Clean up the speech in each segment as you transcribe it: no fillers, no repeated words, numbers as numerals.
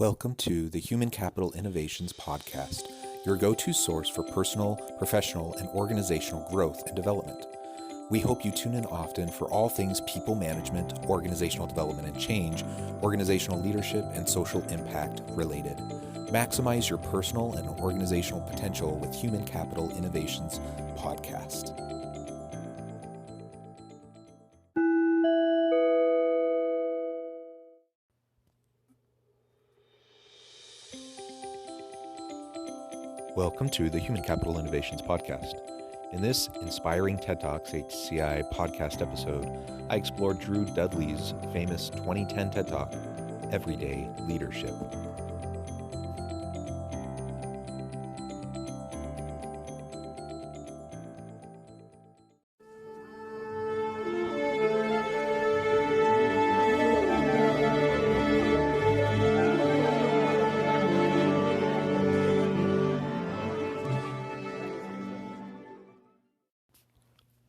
Welcome to the Human Capital Innovations Podcast, your go-to source for personal, professional, and organizational growth and development. We hope you tune in often for all things people management, organizational development and change, organizational leadership, and social impact related. Maximize your personal and organizational potential with Human Capital Innovations Podcast. Welcome to the Human Capital Innovations Podcast. In this Inspiring TED Talks HCI podcast episode, I explored Drew Dudley's famous 2010 TED Talk, Everyday Leadership.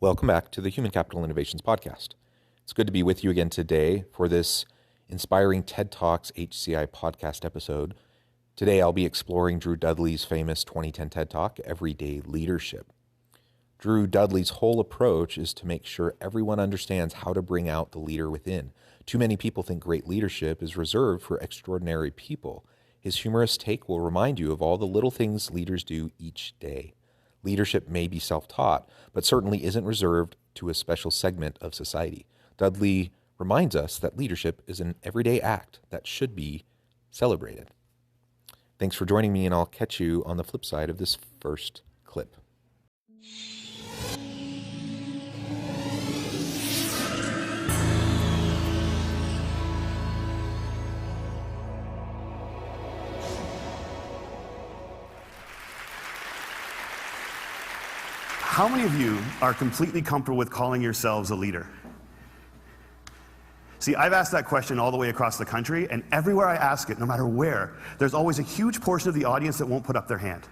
Welcome back to the Human Capital Innovations Podcast. It's good to be with you again today for this Inspiring TED Talks HCI podcast episode. Today I'll be exploring Drew Dudley's famous 2010 TED Talk, Everyday Leadership. Drew Dudley's whole approach is to make sure everyone understands how to bring out the leader within. Too many people think great leadership is reserved for extraordinary people. His humorous take will remind you of all the little things leaders do each day. Leadership may be self-taught, but certainly isn't reserved to a special segment of society. Dudley reminds us that leadership is an everyday act that should be celebrated. Thanks for joining me, and I'll catch you on the flip side of this first clip. How many of you are completely comfortable with calling yourselves a leader? See, I've asked that question all the way across the country, and everywhere I ask it, no matter where, there's always a huge portion of the audience that won't put up their hand.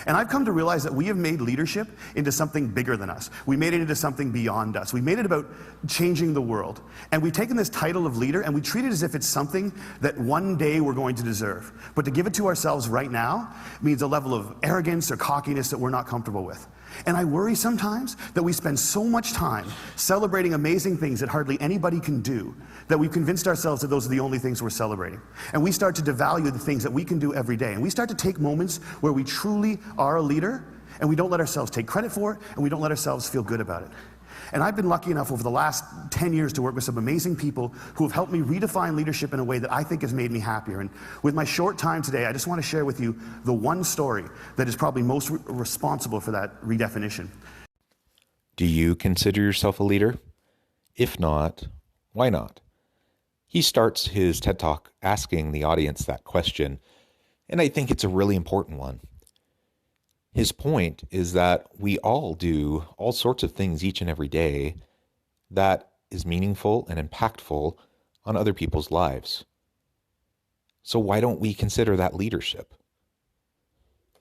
And I've come to realize that we have made leadership into something bigger than us. We made it into something beyond us. We made it about changing the world. And we've taken this title of leader and we treat it as if it's something that one day we're going to deserve. But to give it to ourselves right now means a level of arrogance or cockiness that we're not comfortable with. And I worry sometimes that we spend so much time celebrating amazing things that hardly anybody can do that we've convinced ourselves that those are the only things we're celebrating. And we start to devalue the things that we can do every day. And we start to take moments where we truly are a leader and we don't let ourselves take credit for it and we don't let ourselves feel good about it. And I've been lucky enough over the last 10 years to work with some amazing people who have helped me redefine leadership in a way that I think has made me happier. And with my short time today, I just want to share with you the one story that is probably most responsible for that redefinition. Do you consider yourself a leader? If not, why not? He starts his TED Talk asking the audience that question, and I think it's a really important one. His point is that we all do all sorts of things each and every day that is meaningful and impactful on other people's lives. So why don't we consider that leadership?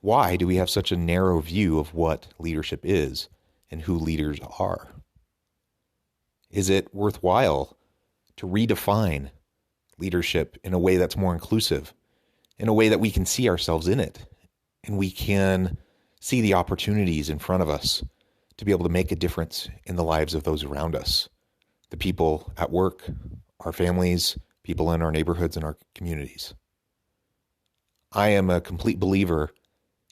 Why do we have such a narrow view of what leadership is and who leaders are? Is it worthwhile to redefine leadership in a way that's more inclusive, in a way that we can see ourselves in it, and we can see the opportunities in front of us to be able to make a difference in the lives of those around us, the people at work, our families, people in our neighborhoods and our communities? I am a complete believer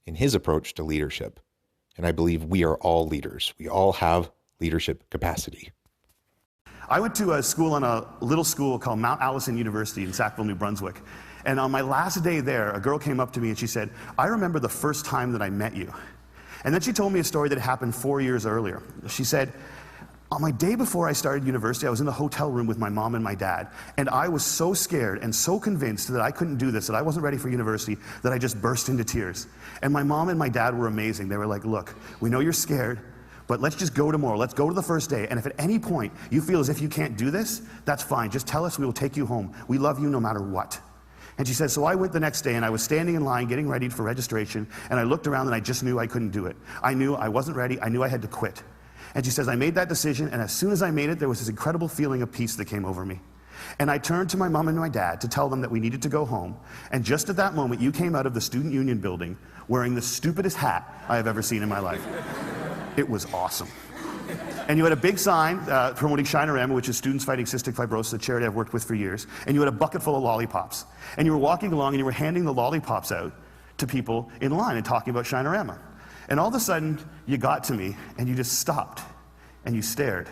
in his approach to leadership, and I believe we are all leaders. We all have leadership capacity. I went to a school in a little school called Mount Allison University in Sackville, New Brunswick. And on my last day there, a girl came up to me and she said, "I remember the first time that I met you." And then she told me a story that happened 4 years earlier. She said, "On my day before I started university, I was in the hotel room with my mom and my dad, and I was so scared and so convinced that I couldn't do this, that I wasn't ready for university, that I just burst into tears. And my mom and my dad were amazing. They were like, 'Look, we know you're scared, but let's just go tomorrow. Let's go to the first day. And if at any point you feel as if you can't do this, that's fine. Just tell us, we will take you home. We love you no matter what.'" And she said, so I went the next day and I was standing in line getting ready for registration, and I looked around and I just knew I couldn't do it. I knew I wasn't ready. I knew I had to quit. And she says, I made that decision, and as soon as I made it, there was this incredible feeling of peace that came over me. And I turned to my mom and my dad to tell them that we needed to go home. And just at that moment, you came out of the Student Union building wearing the stupidest hat I have ever seen in my life. It was awesome. And you had a big sign promoting Shinorama, which is Students Fighting Cystic Fibrosis, a charity I've worked with for years. And you had a bucket full of lollipops. And you were walking along and you were handing the lollipops out to people in line and talking about Shinorama. And all of a sudden, you got to me and you just stopped and you stared.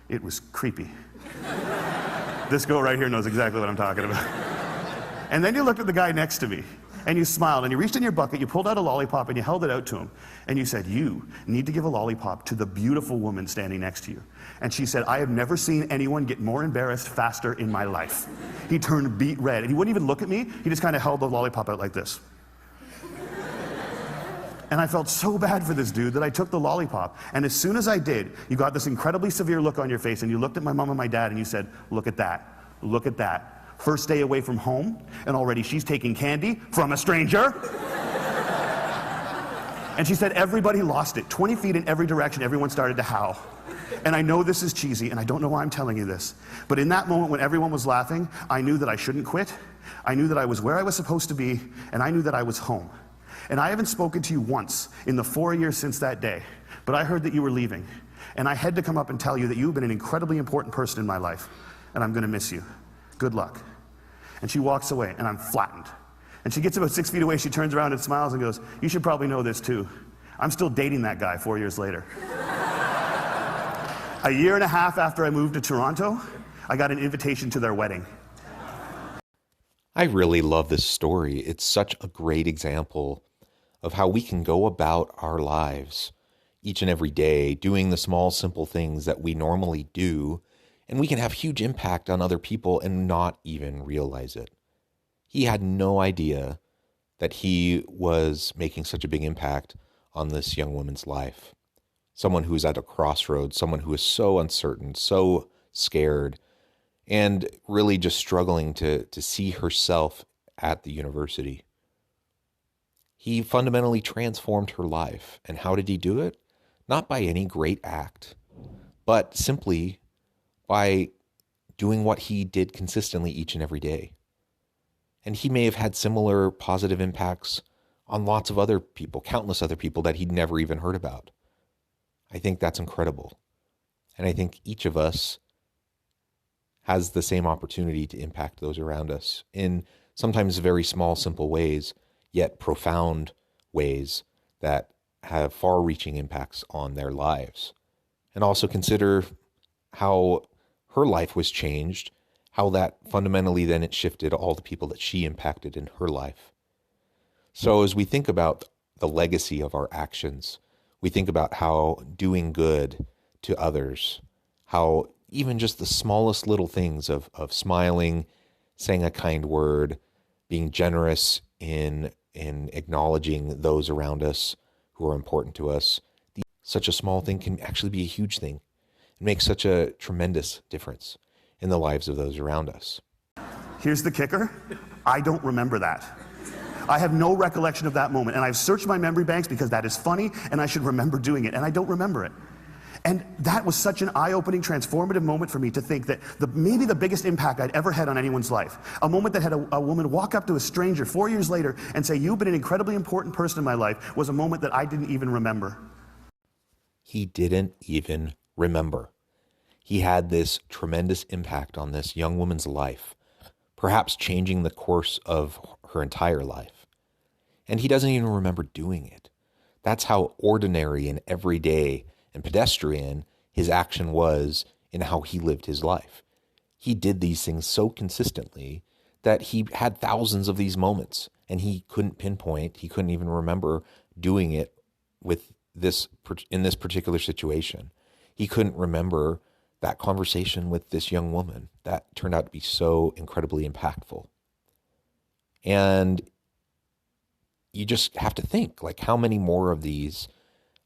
It was creepy. This girl right here knows exactly what I'm talking about. And then you looked at the guy next to me and you smiled and you reached in your bucket, you pulled out a lollipop and you held it out to him. And you said, you need to give a lollipop to the beautiful woman standing next to you. And she said, I have never seen anyone get more embarrassed faster in my life. He turned beet red and he wouldn't even look at me. He just kind of held the lollipop out like this. And I felt so bad for this dude that I took the lollipop. And as soon as I did, you got this incredibly severe look on your face and you looked at my mom and my dad and you said, look at that, look at that. First day away from home, and already she's taking candy from a stranger. And she said everybody lost it. 20 feet in every direction, everyone started to howl. And I know this is cheesy, and I don't know why I'm telling you this, but in that moment when everyone was laughing, I knew that I shouldn't quit. I knew that I was where I was supposed to be, and I knew that I was home. And I haven't spoken to you once in the 4 years since that day, but I heard that you were leaving. And I had to come up and tell you that you've been an incredibly important person in my life, and I'm gonna miss you. Good luck. And she walks away, and I'm flattened. And she gets about 6 feet away, she turns around and smiles and goes, you should probably know this too. I'm still dating that guy 4 years later. A year and a half after I moved to Toronto, I got an invitation to their wedding. I really love this story. It's such a great example of how we can go about our lives each and every day, doing the small, simple things that we normally do, and we can have huge impact on other people and not even realize it. He had no idea that he was making such a big impact on this young woman's life. Someone who is at a crossroads, someone who is so uncertain, so scared, and really just struggling to see herself at the university. He fundamentally transformed her life. And how did he do it? Not by any great act, but simply by doing what he did consistently each and every day. And he may have had similar positive impacts on lots of other people, countless other people that he'd never even heard about. I think that's incredible. And I think each of us has the same opportunity to impact those around us in sometimes very small, simple ways, yet profound ways that have far-reaching impacts on their lives. And also consider how her life was changed, how that fundamentally then it shifted all the people that she impacted in her life. So as we think about the legacy of our actions, we think about how doing good to others, how even just the smallest little things of smiling, saying a kind word, being generous in acknowledging those around us who are important to us, such a small thing can actually be a huge thing. It makes such a tremendous difference in the lives of those around us. Here's the kicker. I don't remember that. I have no recollection of that moment. And I've searched my memory banks because that is funny and I should remember doing it. And I don't remember it. And that was such an eye-opening, transformative moment for me to think that maybe the biggest impact I'd ever had on anyone's life, a moment that had a woman walk up to a stranger 4 years later and say, you've been an incredibly important person in my life, was a moment that I didn't even remember. He didn't even remember. He had this tremendous impact on this young woman's life, perhaps changing the course of her entire life. And he doesn't even remember doing it. That's how ordinary and everyday and pedestrian his action was in how he lived his life. He did these things so consistently that he had thousands of these moments, and he couldn't pinpoint, he couldn't even remember doing it with this in this particular situation. He couldn't remember that conversation with this young woman that turned out to be so incredibly impactful. And you just have to think, like, how many more of these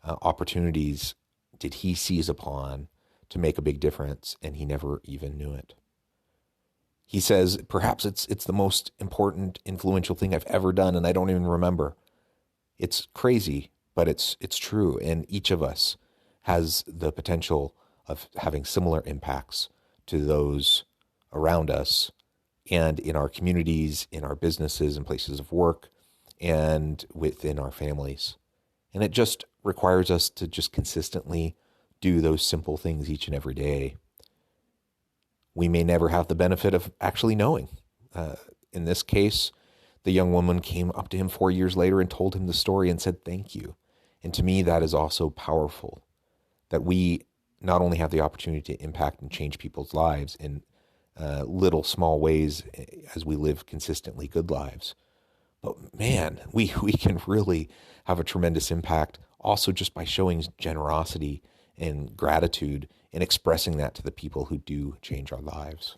opportunities did he seize upon to make a big difference, and he never even knew it? He says, perhaps it's the most important, influential thing I've ever done, and I don't even remember. It's crazy, but it's true, and each of us has the potential of having similar impacts to those around us and in our communities, in our businesses and places of work, and within our families. And it just requires us to just consistently do those simple things each and every day. We may never have the benefit of actually knowing. In this case, the young woman came up to him 4 years later and told him the story and said, "Thank you." And to me, that is also powerful, that we not only have the opportunity to impact and change people's lives in little small ways as we live consistently good lives, but man, we can really have a tremendous impact also just by showing generosity and gratitude and expressing that to the people who do change our lives.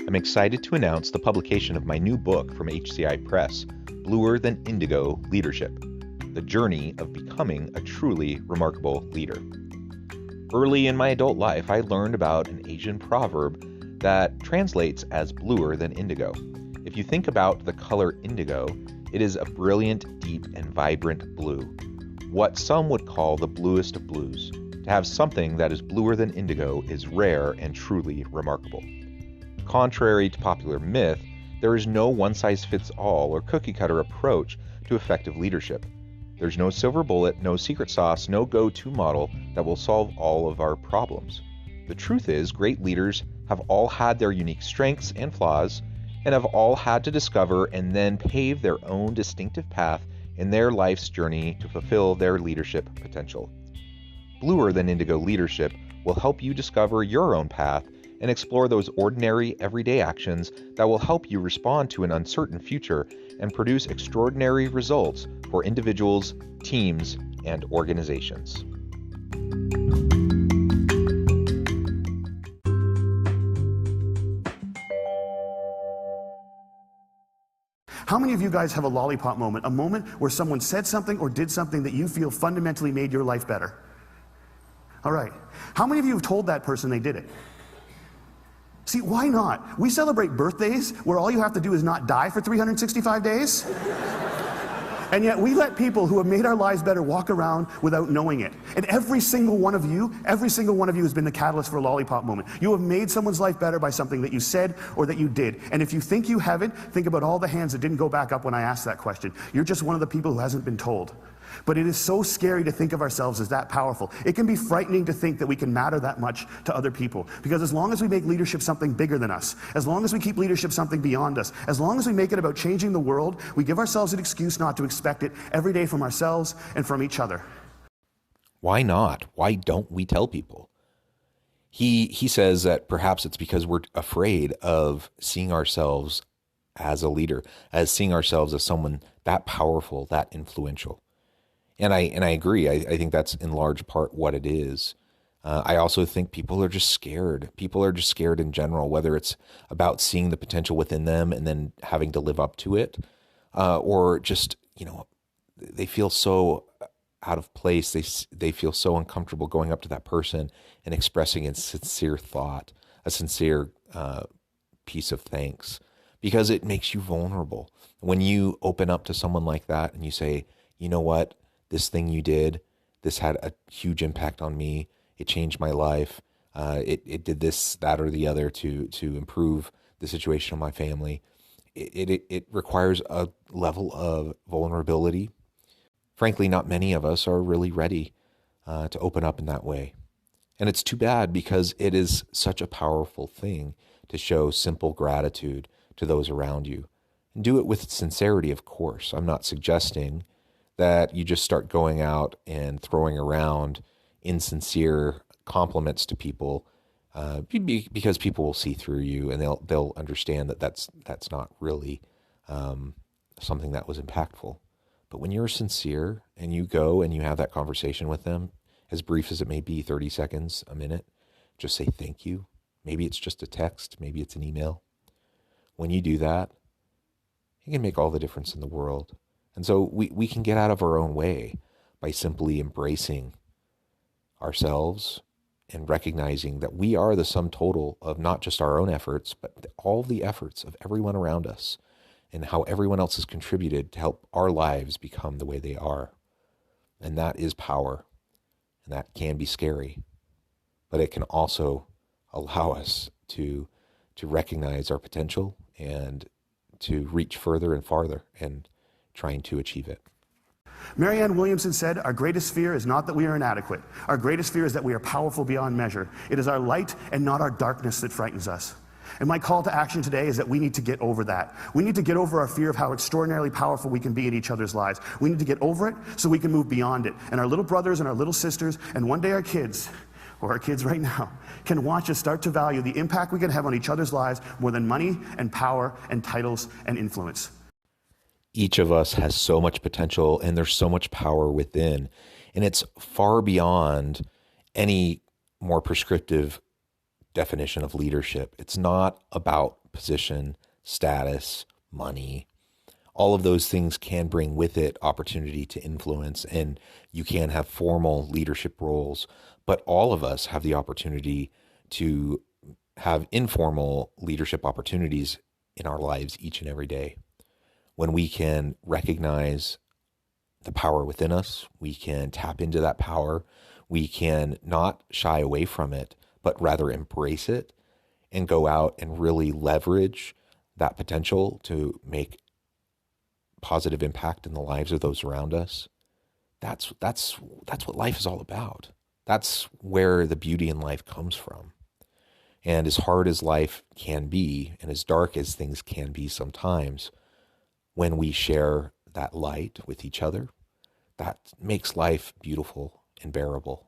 I'm excited to announce the publication of my new book from HCI Press, Bluer Than Indigo Leadership: The Journey of Becoming a Truly Remarkable Leader. Early in my adult life, I learned about an Asian proverb that translates as bluer than indigo. If you think about the color indigo, it is a brilliant, deep, and vibrant blue, what some would call the bluest of blues. To have something that is bluer than indigo is rare and truly remarkable. Contrary to popular myth, there is no one-size-fits-all or cookie-cutter approach to effective leadership. There's no silver bullet, no secret sauce, no go-to model that will solve all of our problems. The truth is, great leaders have all had their unique strengths and flaws, and have all had to discover and then pave their own distinctive path in their life's journey to fulfill their leadership potential. Bluer Than Indigo Leadership will help you discover your own path and explore those ordinary, everyday actions that will help you respond to an uncertain future and produce extraordinary results for individuals, teams, and organizations. How many of you guys have a lollipop moment, a moment where someone said something or did something that you feel fundamentally made your life better? All right. How many of you have told that person they did it? See, why not? We celebrate birthdays where all you have to do is not die for 365 days. And yet we let people who have made our lives better walk around without knowing it. And every single one of you has been the catalyst for a lollipop moment. You have made someone's life better by something that you said or that you did. And if you think you haven't, think about all the hands that didn't go back up when I asked that question. You're just one of the people who hasn't been told. But it is so scary to think of ourselves as that powerful. It can be frightening to think that we can matter that much to other people. Because as long as we make leadership something bigger than us, as long as we keep leadership something beyond us, as long as we make it about changing the world, we give ourselves an excuse not to expect it every day from ourselves and from each other. Why not? Why don't we tell people? He says that perhaps it's because we're afraid of seeing ourselves as a leader, as seeing ourselves as someone that powerful, that influential. And I agree. I think that's in large part what it is. I also think people are just scared. People are just scared in general, whether it's about seeing the potential within them and then having to live up to it, or just, they feel so out of place. They feel so uncomfortable going up to that person and expressing a sincere thought, a sincere piece of thanks, because it makes you vulnerable. When you open up to someone like that and you say, you know what? This thing you did, this had a huge impact on me. It changed my life. It did this, that, or the other to improve the situation of my family. It requires a level of vulnerability. Frankly, not many of us are really ready to open up in that way. And it's too bad, because it is such a powerful thing to show simple gratitude to those around you. And do it with sincerity, of course. I'm not suggesting that you just start going out and throwing around insincere compliments to people, because people will see through you and they'll understand that that's not really something that was impactful. But when you're sincere and you go and you have that conversation with them, as brief as it may be, 30 seconds, a minute, just say thank you. Maybe it's just a text, maybe it's an email. When you do that, it can make all the difference in the world. And so we can get out of our own way by simply embracing ourselves and recognizing that we are the sum total of not just our own efforts, but all the efforts of everyone around us. and how everyone else has contributed to help our lives become the way they are. And that is power, and that can be scary, but it can also allow us to recognize our potential and to reach further and farther and trying to achieve it. Marianne Williamson said, "Our greatest fear is not that we are inadequate. Our greatest fear is that we are powerful beyond measure. It is our light and not our darkness that frightens us." And my call to action today is that we need to get over that. We need to get over our fear of how extraordinarily powerful we can be in each other's lives. We need to get over it so we can move beyond it. And our little brothers and our little sisters, and one day our kids, or our kids right now, can watch us start to value the impact we can have on each other's lives more than money and power and titles and influence. Each of us has so much potential, and there's so much power within, and it's far beyond any more prescriptive definition of leadership. It's not about position, status, money. All of those things can bring with it opportunity to influence, and you can have formal leadership roles, but all of us have the opportunity to have informal leadership opportunities in our lives each and every day. When we can recognize the power within us, we can tap into that power, we can not shy away from it, but rather embrace it and go out and really leverage that potential to make positive impact in the lives of those around us. That's what life is all about. That's where the beauty in life comes from. And as hard as life can be, and as dark as things can be sometimes, when we share that light with each other, that makes life beautiful and bearable.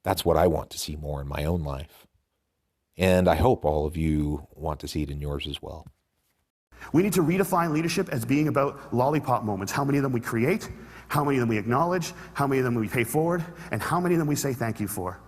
That's what I want to see more in my own life. And I hope all of you want to see it in yours as well. We need to redefine leadership as being about lollipop moments. How many of them we create, how many of them we acknowledge, how many of them we pay forward, and how many of them we say thank you for.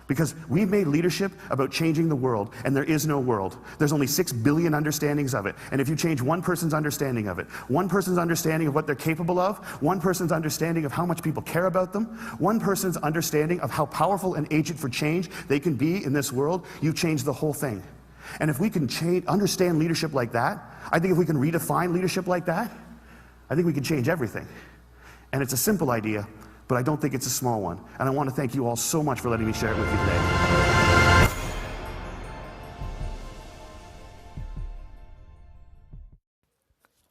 Because we've made leadership about changing the world, and there is no world. There's only 6 billion understandings of it. And if you change one person's understanding of it, one person's understanding of what they're capable of, one person's understanding of how much people care about them, one person's understanding of how powerful an agent for change they can be in this world, you change the whole thing. And if we can understand leadership like that, I think if we can redefine leadership like that, I think we can change everything. And it's a simple idea, but I don't think it's a small one. And I want to thank you all so much for letting me share it with you today.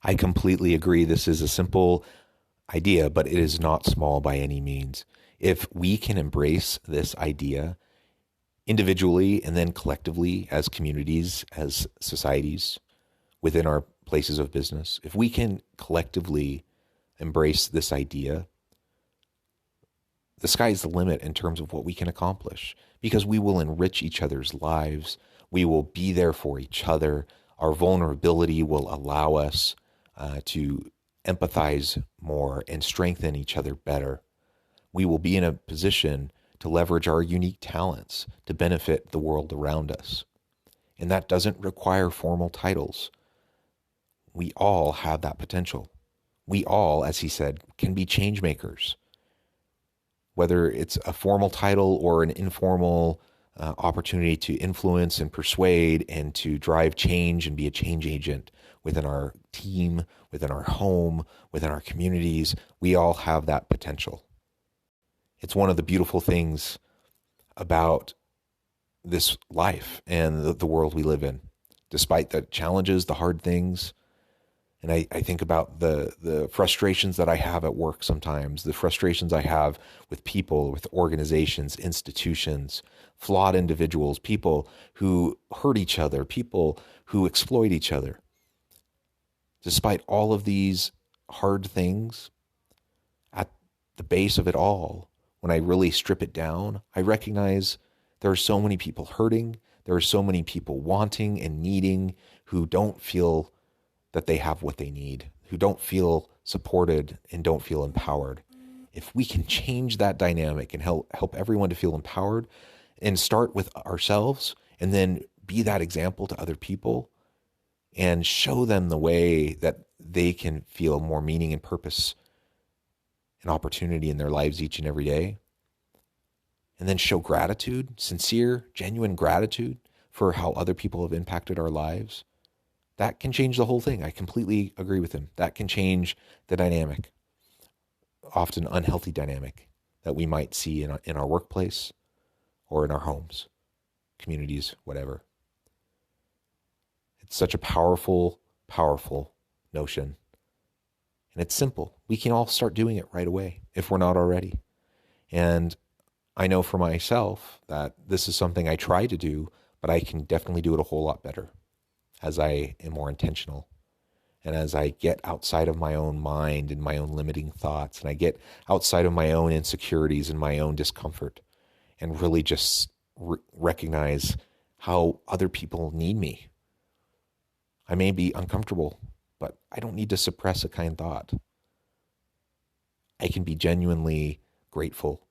I completely agree. This is a simple idea, but it is not small by any means. If we can embrace this idea individually and then collectively as communities, as societies, within our places of business, if we can collectively embrace this idea, the sky's the limit in terms of what we can accomplish, because we will enrich each other's lives. We will be there for each other. Our vulnerability will allow us to empathize more and strengthen each other better. We will be in a position to leverage our unique talents to benefit the world around us. And that doesn't require formal titles. We all have that potential. We all, as he said, can be change makers. Whether it's a formal title or an informal opportunity to influence and persuade and to drive change and be a change agent within our team, within our home, within our communities, we all have that potential. It's one of the beautiful things about this life and the world we live in, despite the challenges, the hard things. And I think about the frustrations that I have at work sometimes, the frustrations I have with people, with organizations, institutions, flawed individuals, people who hurt each other, people who exploit each other. Despite all of these hard things, at the base of it all, when I really strip it down, I recognize there are so many people hurting, there are so many people wanting and needing who don't feel that they have what they need, who don't feel supported and don't feel empowered. If we can change that dynamic and help everyone to feel empowered and start with ourselves and then be that example to other people and show them the way that they can feel more meaning and purpose and opportunity in their lives each and every day, and then show gratitude, sincere, genuine gratitude for how other people have impacted our lives, that can change the whole thing. I completely agree with him. That can change the dynamic, often unhealthy dynamic, that we might see in our workplace or in our homes, communities, whatever. It's such a powerful, powerful notion. And it's simple. We can all start doing it right away if we're not already. And I know for myself that this is something I try to do, but I can definitely do it a whole lot better as I am more intentional and as I get outside of my own mind and my own limiting thoughts, and I get outside of my own insecurities and my own discomfort, and really just recognize how other people need me. I may be uncomfortable, but I don't need to suppress a kind thought. I can be genuinely grateful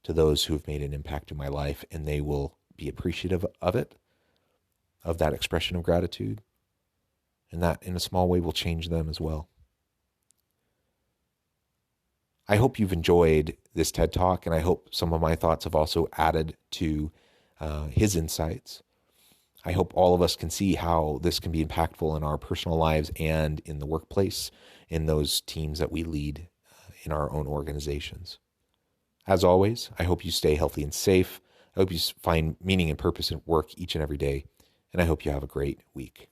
to those who have made an impact in my life, and they will be appreciative of it, of that expression of gratitude, and that in a small way will change them as well. I hope you've enjoyed this TED Talk, and I hope some of my thoughts have also added to his insights. I hope all of us can see how this can be impactful in our personal lives and in the workplace, in those teams that we lead in our own organizations. As always, I hope you stay healthy and safe. I hope you find meaning and purpose at work each and every day, and I hope you have a great week.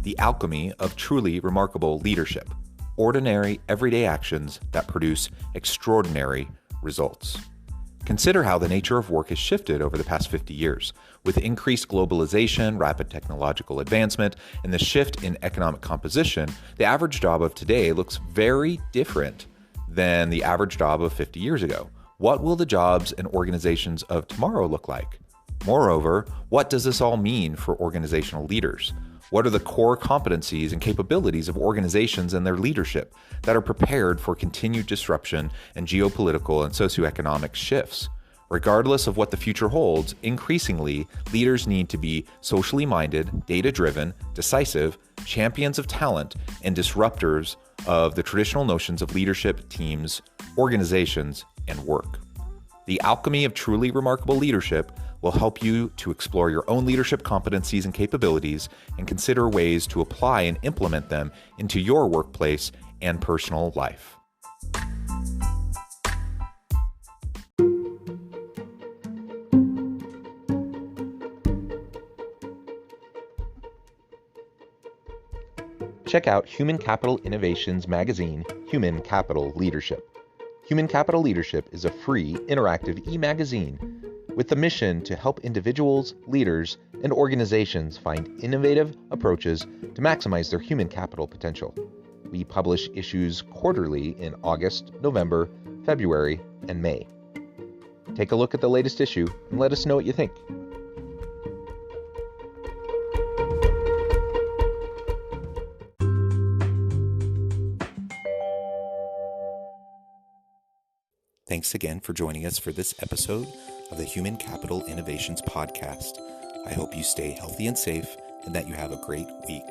The alchemy of truly remarkable leadership. Ordinary, everyday actions that produce extraordinary results. Consider how the nature of work has shifted over the past 50 years. With increased globalization, rapid technological advancement, and the shift in economic composition, the average job of today looks very different than the average job of 50 years ago. What will the jobs and organizations of tomorrow look like? Moreover, what does this all mean for organizational leaders? What are the core competencies and capabilities of organizations and their leadership that are prepared for continued disruption and geopolitical and socioeconomic shifts? Regardless of what the future holds, increasingly, leaders need to be socially minded, data-driven, decisive, champions of talent, and disruptors of the traditional notions of leadership, teams, organizations, and work. The alchemy of truly remarkable leadership will help you to explore your own leadership competencies and capabilities and consider ways to apply and implement them into your workplace and personal life. Check out Human Capital Innovations magazine, Human Capital Leadership. Human Capital Leadership is a free, interactive e-magazine with the mission to help individuals, leaders, and organizations find innovative approaches to maximize their human capital potential. We publish issues quarterly in August, November, February, and May. Take a look at the latest issue and let us know what you think. Thanks again for joining us for this episode of the Human Capital Innovations Podcast. I hope you stay healthy and safe and that you have a great week.